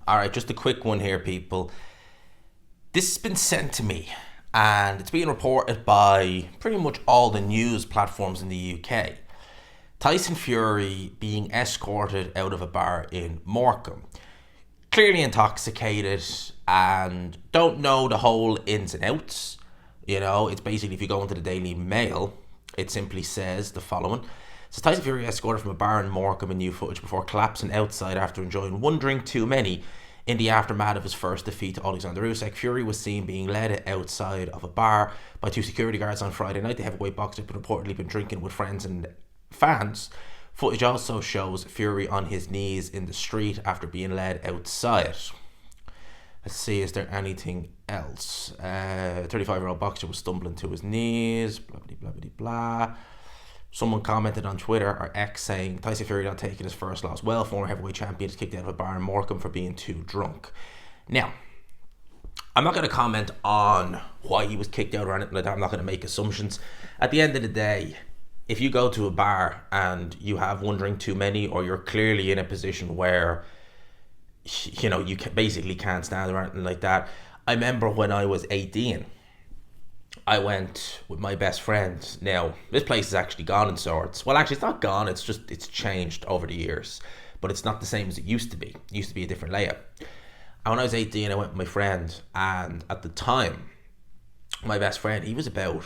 All right, just a quick one here, people. This has been sent to me, and it's being reported by pretty much all the news platforms in the UK. Tyson Fury being escorted out of a bar in Morecambe. Clearly intoxicated and don't know the whole ins and outs. It's basically, if you go into the Daily Mail, it simply says the following. So Tyson Fury escorted from a bar in Morecambe in new footage before collapsing outside after enjoying one drink too many in the aftermath of his first defeat to Alexander Usyk. Fury was seen being led outside of a bar by two security guards on Friday night. The heavyweight boxer had reportedly been drinking with friends and fans. Footage also shows Fury on his knees in the street after being led outside. Let's see, is there anything else? 35-year-old boxer was stumbling to his knees, blah, blah, blah, blah, blah. Someone commented on Twitter or X saying, Tyson Fury not taking his first loss. Well, former heavyweight champion is kicked out of a bar in Morecambe for being too drunk. Now, I'm not going to comment on why he was kicked out or anything like that. I'm not going to make assumptions. At the end of the day, if you go to a bar and you have one drink too many, or you're clearly in a position where, you basically can't stand or anything like that. I remember when I was 18, I went with my best friend. Now, this place is actually gone in sorts. Well, actually, it's not gone. It's changed over the years. But it's not the same as it used to be. It used to be a different layout. And when I was 18, I went with my friend. And at the time, my best friend, he was about...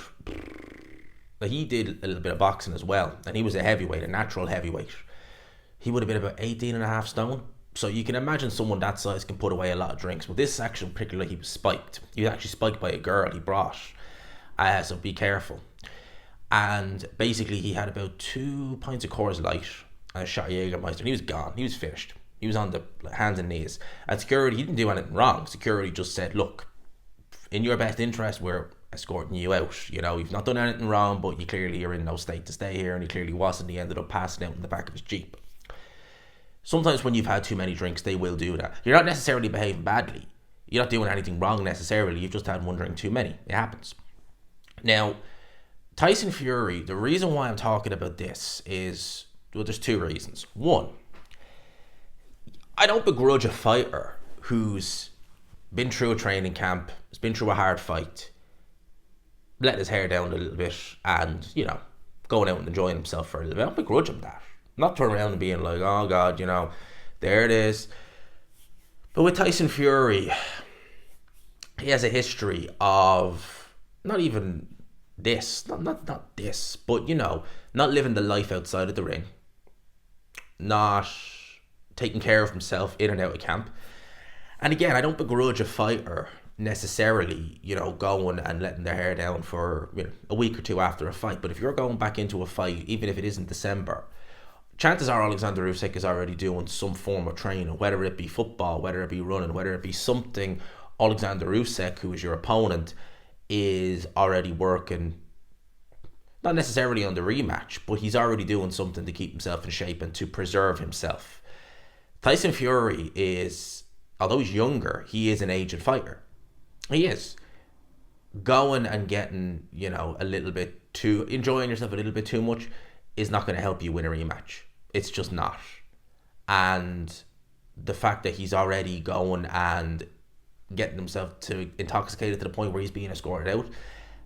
he did a little bit of boxing as well. And he was a heavyweight, a natural heavyweight. He would have been about 18 and a half stone. So you can imagine someone that size can put away a lot of drinks. But this actually, particularly, he was spiked. He was actually spiked by a girl he brought. So be careful. And basically he had about 2 pints of Coors Light and a shot of Jägermeister, and he was gone. He was finished. He was on the hands and knees. And security, he didn't do anything wrong. Security just said, look, in your best interest, we're escorting you out. You've not done anything wrong, but you clearly are in no state to stay here, and he clearly wasn't. He ended up passing out in the back of his Jeep. Sometimes when you've had too many drinks, they will do that. You're not necessarily behaving badly. You're not doing anything wrong necessarily. You've just had one drink too many. It happens. Now, Tyson Fury, the reason why I'm talking about this is, well, there's two reasons. One, I don't begrudge a fighter who's been through a training camp, has been through a hard fight, letting his hair down a little bit, and, going out and enjoying himself for a little bit. I don't begrudge him that. Not turn around and being like, oh God, there it is. But with Tyson Fury, he has a history of not even this, not this, but not living the life outside of the ring, not taking care of himself in and out of camp. And again, I don't begrudge a fighter necessarily, going and letting their hair down for a week or two after a fight. But if you're going back into a fight, even if it isn't December, chances are Alexander Usyk is already doing some form of training, whether it be football, whether it be running, whether it be something. Alexander Usyk, who is your opponent, is already working, not necessarily on the rematch, but he's already doing something to keep himself in shape and to preserve himself. Tyson Fury is, although he's younger, he is an aged fighter. He is. Going and getting, a little bit too, enjoying yourself a little bit too much is not going to help you win a rematch. It's just not. And the fact that he's already going and getting himself to intoxicated to the point where he's being escorted out,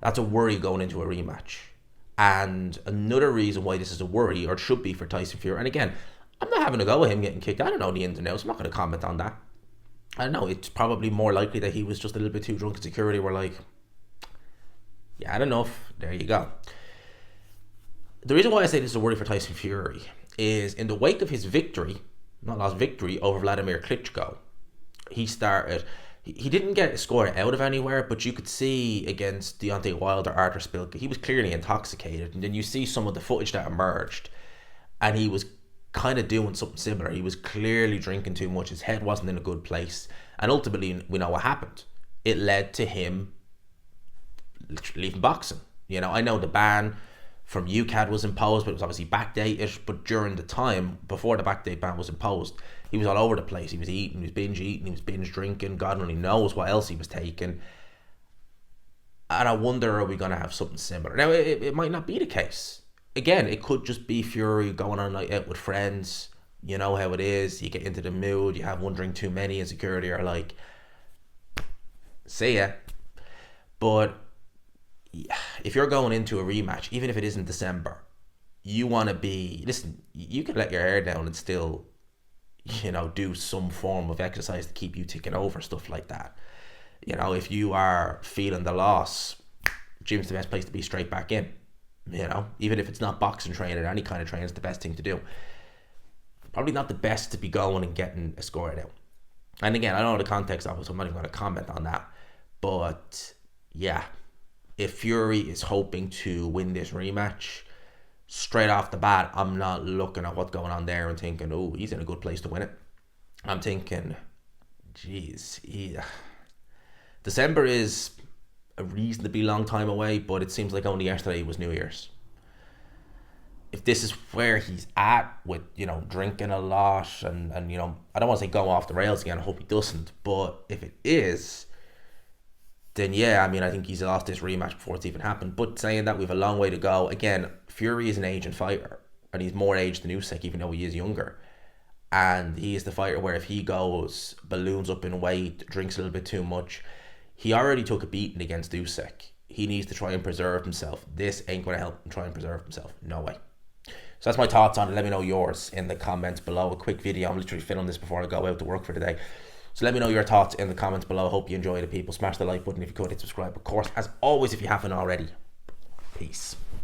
that's a worry going into a rematch. And another reason why this is a worry, or it should be for Tyson Fury, and again, I'm not having a go at him getting kicked. I don't know the ins and outs. I'm not going to comment on that. I don't know. It's probably more likely that he was just a little bit too drunk and security were like, you had enough. There you go. The reason why I say this is a worry for Tyson Fury is in the wake of his victory, not last victory, over Vladimir Klitschko, he didn't get scored out of anywhere, but you could see against Deontay Wilder, Arthur Spilka, he was clearly intoxicated. And then you see some of the footage that emerged, and he was kind of doing something similar. He was clearly drinking too much. His head wasn't in a good place. And ultimately, we know what happened. It led to him leaving boxing. I know the ban from UCAD was imposed, but it was obviously backdated. But during the time before the backdate ban was imposed, he was all over the place. He was eating, he was binge eating, he was binge drinking. God only knows what else he was taking. And I wonder, are we going to have something similar? Now, it might not be the case. Again, it could just be Fury going on a night out with friends, You know how it is. You get into the mood. You have one drink too many, and security are like, "See ya." But if you're going into a rematch, even if it isn't December, you want to be. Listen, you can let your hair down and still, do some form of exercise to keep you ticking over, stuff like that. If you are feeling the loss, gym's the best place to be straight back in. Even if it's not boxing training or any kind of training, it's the best thing to do. Probably not the best to be going and getting escorted out. And again, I don't know the context of it, so I'm not even going to comment on that. But yeah, if Fury is hoping to win this rematch, straight off the bat, I'm not looking at what's going on there and thinking, oh, he's in a good place to win it. I'm thinking, geez, December is a reasonably long time away, but it seems like only yesterday was New Year's. If this is where he's at with, drinking a lot and I don't want to say go off the rails again, I hope he doesn't, but if it is, then yeah, I think he's lost this rematch before it's even happened. But saying that, we've a long way to go. Again, Fury is an aging fighter, and he's more aged than Usyk, even though he is younger. And he is the fighter where if he goes, balloons up in weight, drinks a little bit too much, he already took a beating against Usyk. He needs to try and preserve himself. This ain't going to help him try and preserve himself. No way. So that's my thoughts on it. Let me know yours in the comments below. A quick video. I'm literally filming this before I go out to work for today. So let me know your thoughts in the comments below. Hope you enjoyed it, people. Smash the like button if you could. Hit subscribe. Of course, as always, if you haven't already. Peace.